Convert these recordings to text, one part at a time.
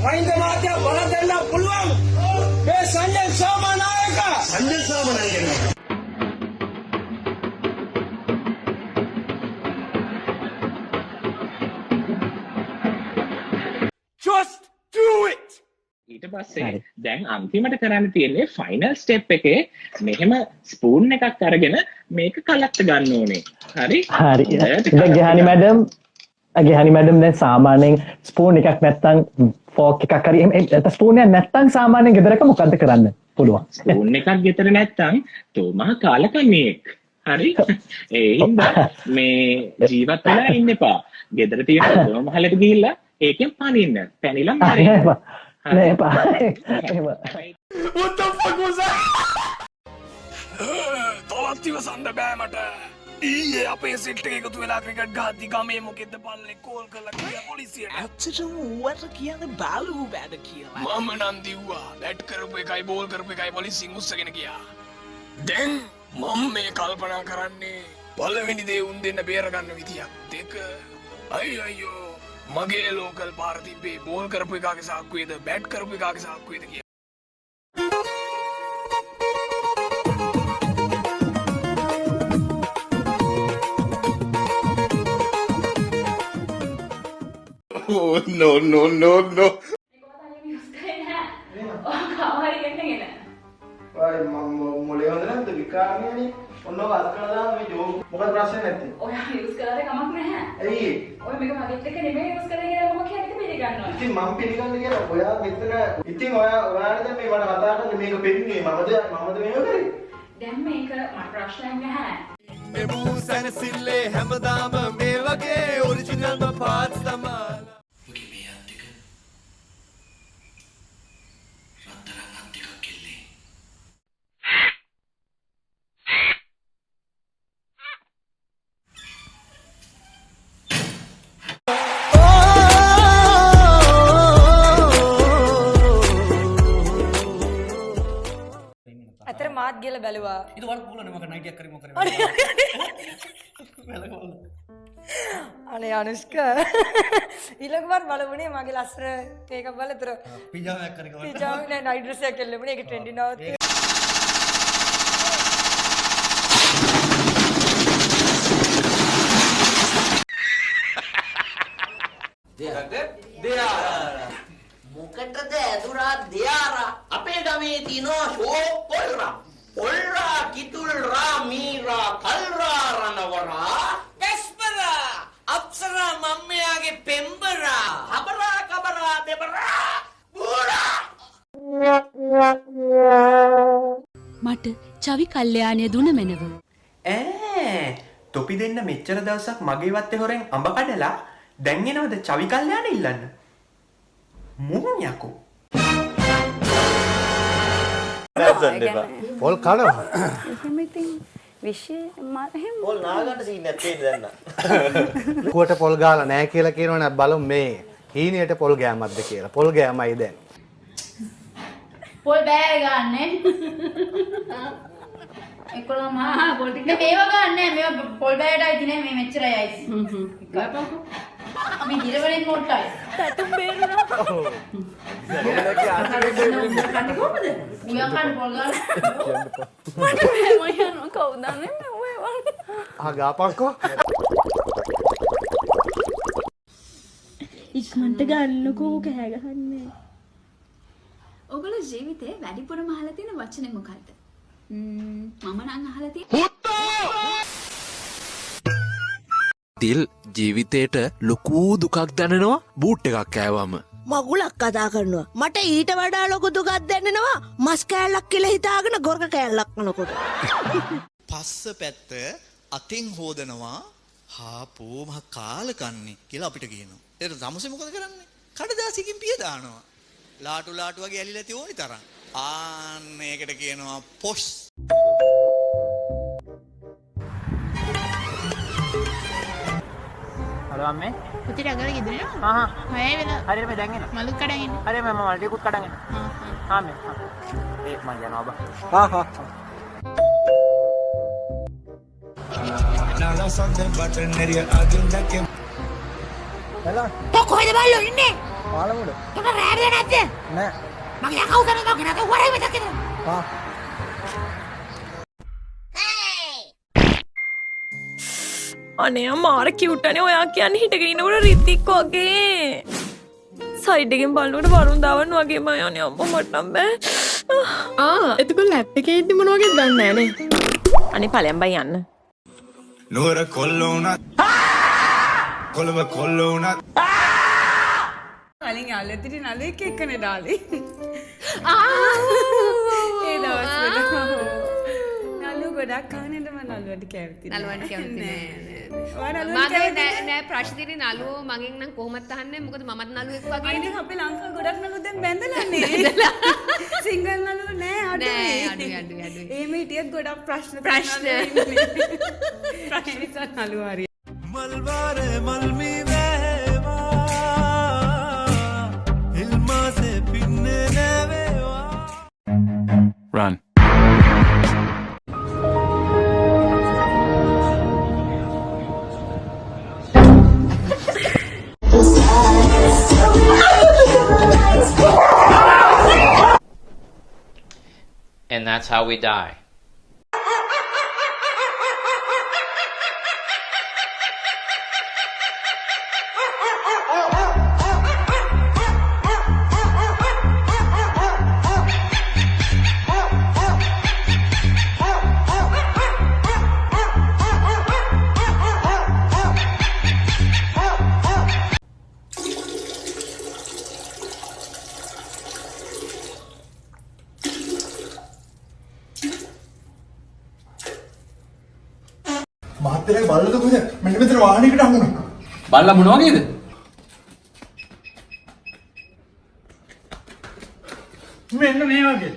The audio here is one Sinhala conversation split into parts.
මහින්ද මහත්තයා බල දෙන්න පුළුවන් මේ සංජය සෝමනායක just do it. ඊට පස්සේ දැන් අන්තිමට කරන්න තියෙන්නේ ෆයිනල් ස්ටෙප් එකේ මෙහෙම ස්පූන් එකක් අරගෙන මේක කලක්ට ගන්න ඕනේ. හරි? හරි. දැන් ගෙහනි මැඩම් දැන් සාමාන්‍යයෙන් ස්පූන් එකක් නැත්තම් ෆෝක් එකක් හරි එහෙම ස්පූන් එකක් නැත්තම් සාමාන්‍යයෙන් ගෙදරක මොකද්ද කරන්න පුළුවන්? ස්පූන් එකක් ගෙදර නැත්තම් තෝමා කාලකන්නියෙක්. හරි? ඒ හින්දා මේ ජීවත් වෙලා ඉන්න එපා. ගෙදර තියෙන දොම මහලට ගිහිල්ලා ඒකෙන් පනින්න. පැනිලා මැරෙන්න. නෑ එපා. what the fuck was that? තවත් ඉවසන්න බෑ මට. ඊයේ අපේ සෙට් එක එකතු වෙලා ක්‍රිකට් ගහද්දි ගමේ මොකෙද්ද පල්ලේ කෝල් කරලා ගියා පොලිසියට. ඇත්තටම ඌට කියන්නේ බැලුව බෑද කියලා. මම නම් දිව්වා. බැට් කරපු එකයි බෝල් කරපු එකයි පොලිසියෙන් උස්සගෙන ගියා. දැන් මම මේ කල්පනා කරන්නේ පළවෙනි දේ උන් දෙන්න බේර ගන්න විදියක්. දෙක අයියෝ මගේ ලෝකල් පාර තිබ්බේ බෝල් කරපු එකාගේ සාක්කුවේද බැට් කරපු එකාගේ සාක්කුවේද කියලා. oh no no no no මොලේ හොඳ නැද්ද විකාරණයනේ ඔන්නෝ අත් කරලා දාන්න මේ ජෝ මොකද ප්‍රශ්නේ නැත්තේ ඔයා යූස් කරාද කමක් නැහැ ඇයි ඔය මේක මගෙත් එක නෙමෙයි යූස් කරේ කියලා මම කියන්නේ පිළිගන්නවා ඉතින් මම පිළිගන්නේ කියලා ඔයා මෙතන ඉතින් ඔයාට දැන් මේ මට කතා කරන්න මේක පෙන්නේ මමද මේව කරේ දැන් මේක මට ප්‍රශ්නයක් නැහැ මේ බූසන සිල්ලේ හැමදාම මේ වගේ ඔරිජිනල්ම පාර්ට්ස් තමයි ඔගේ මේ අත් දෙක රත්තරන් අත් දෙකක් කෙල්ලේ අතර මාත් ගිහලා බැලුවා. ಇದು ವರ್ಕ್ ಬೋಲನೆ ಮಗ ನೈಟ್ ಯಾಕರಿ ಮೊಕರೆ අනේ අනුෂ්ක ඊළඟ වාර බලමුනේ මගේ ලස්සන මේක බලතර ಪಿಜಾಮ ಯಾಕರಿ පිජාම නෑ නයිට් ඩ්‍රෙස් එකක් එල්ලමුනේ ඒක ට්‍රෙන්ඩි නවත් මොකටද ඇදුරා දෙයාරා අපේ ගමේ තියෙනවා ෂෝක් පොල්රා කිතුල්රා මීරා කල්රා රණවරා කස්පරා අප්සරා මම්මයාගේ පෙම්බරා හබරා කබරා දෙබරා බෝරා මට චවි කල්යාණය දුන මැනව තොපි දෙන්න මෙච්චර දවසක් මගේ වත්තේ හොරෙන් අඹ කඩලා දැන් එනවද චවි කල්යාණ ඉල්ලන්න මුන් යකෝ පොල් කනවා එහෙම ඉතින් විශේෂ එහෙම පොල් නාගන්න සීන් එකක් තියෙන්න දැන් කුවට පොල් ගාලා නැහැ කියලා කියනවනේ බලමු මේ හීනියට පොල් ගෑමක්ද කියලා පොල් ගෑමයි දැන් පොල් බෑ ගන්නෙ 11 පොල් ටික මේව ගන්නෑ මේව පොල් බෑටයි තිනේ මේ මෙච්චරයි අයිස් ගාපන්කෝ මේ දිරවලින් මොට්ටයි පැතුම් බේරුණා කන්න කොහමද උයා කන්න පොල් ගන්න මට මේ යනවා කවුද දන්නේ ඔය ගාපන්කෝ ඉක්මනට ගන්නකෝ කෑ ගහන්නේ ඔයගොල්ලෝ ජීවිතේ වැඩිපුරම අහලා තියෙන වචනේ මොකක්ද මම නම් අහලා තියෙන තිල් ජීවිතේට ලොකු දුකක් දැනෙනවා බූට් එකක් කෑවම මගුලක් කතා කරනවා මට ඊට වඩා ලොකු දුකක් දැනෙනවා මස් කෑල්ලක් කියලා හිතාගෙන ගොර්ග කෑල්ලක් කනකොට පස්ස පැත්ත අතින් හෝදනවා හාපෝ මහ කාලකන්නේ කියලා අපිට කියනවා ඒකට සමසේ මොකද කරන්නේ කඩදාසියකින් පිය දානවා ලාටු වගේ ඇලිලා ඇති ඕනි තරම් ආන්න ඒකට කියනවා පොස් හලෝ අම්මේ පුතිට අගල ගෙදර හා හය වෙලා හරි මේ දැන් එන මලු කඩන් එන්න හරි මම මල් ටිකුත් කඩන් එන හා මේ ඒ මං යනවා බා හා කොහෙද බල්ලෝ ඉන්නේ? පාලමුඩ. තොට රෑබිලා නැද්ද? නෑ. මගේ යකව කරනවා ගෙනත වරේ මෙතක් එතන. අනේ මාර කිව්ටනේ ඔයා කියන්නේ හිටගෙන ඉන්නකොට රිතික් වගේ. සයිඩ් එකෙන් බලනකොට වරුන් දාවන්න වගේම යන්නේ අම්මා මට නම් බෑ. එතකොට ලැප් එකේ ඉද්දි මොන වගේද දන්නේ නෑනේ. අනේ ඵලයන් බයි යන්න. නුවර කොල්ලෝනත් කොළඹ කොල්ලෝනත් කලින් යාළුවෙක්ට නළුවෙක් එක්කනේ ඩාලි. ඒ දවස්වල නළුව ගොඩක් කහනෙට මම නළුවට කැමති නළුවන්ට කැමති නෑ. මගේ නෑ ප්‍රශ්නේ නළුවෝ මගෙන් නම් කොහොමද අහන්නේ? මොකද මමත් නළුවෙක් වගේ. අනේ අපේ ලංකාව ගොඩක් නළුවෝ දැන් බැඳලානේ. සිංගල් නළුවෝ නෑ අඩුයි. එහෙම හිටියත් ගොඩක් ප්‍රශ්න නළුවෝ හරි. මල්වාරේ මල්මි වේවා ඉල්මාසේ පින්නේ නැවේවා Run. And that's how we die. මහත්තයාගේ බල්ලද කොහෙද මෙන්න මෙතන වාහනයකට හමුුණා. බල්ලා මොන වගේද? මෙන්න මේ වගේ.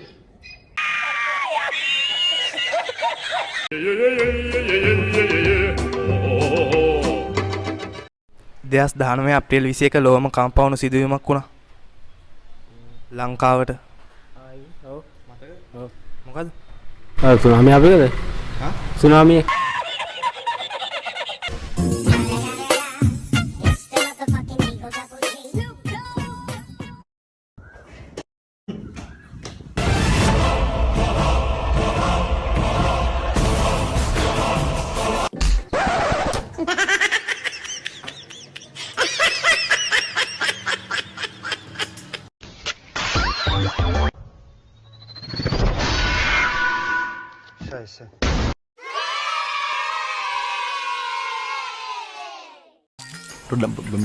දෙස් 19 අප්‍රේල් 21 ලෝම කම්පවුණු සිදුවීමක් වුණා. ලංකාවට. ඔව් මතකද? ඔව්. මොකද? සුනාමිය අපේද? හා? සුනාමිය.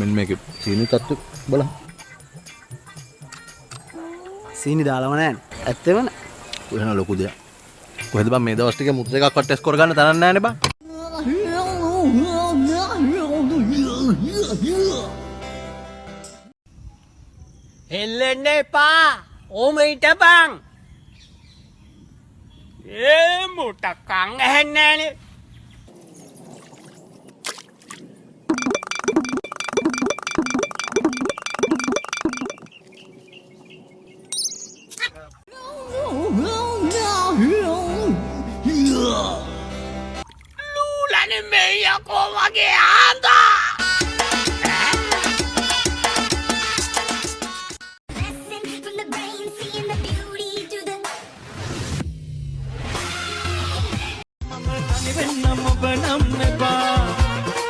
මෙන්න මේකේ සීනි තත්ත්ව බලන්න. සීනි දාලම නැහැ. ඇත්තම නෑ. කොහෙන ලොකු දෙයක්. කොහෙද බං මේ දවස් ටිකේ මුත්‍ර එකක්වත් ටෙස්ට් කරගන්න තරක් නැහැනේ බං. එල්ලෙන්න එපා. ඕම හිටපන්. මුටකං ඇහෙන්නේ නෑනේ. ලූලනේ මේ යකෝ වගේ ආන්දා. වෙන්න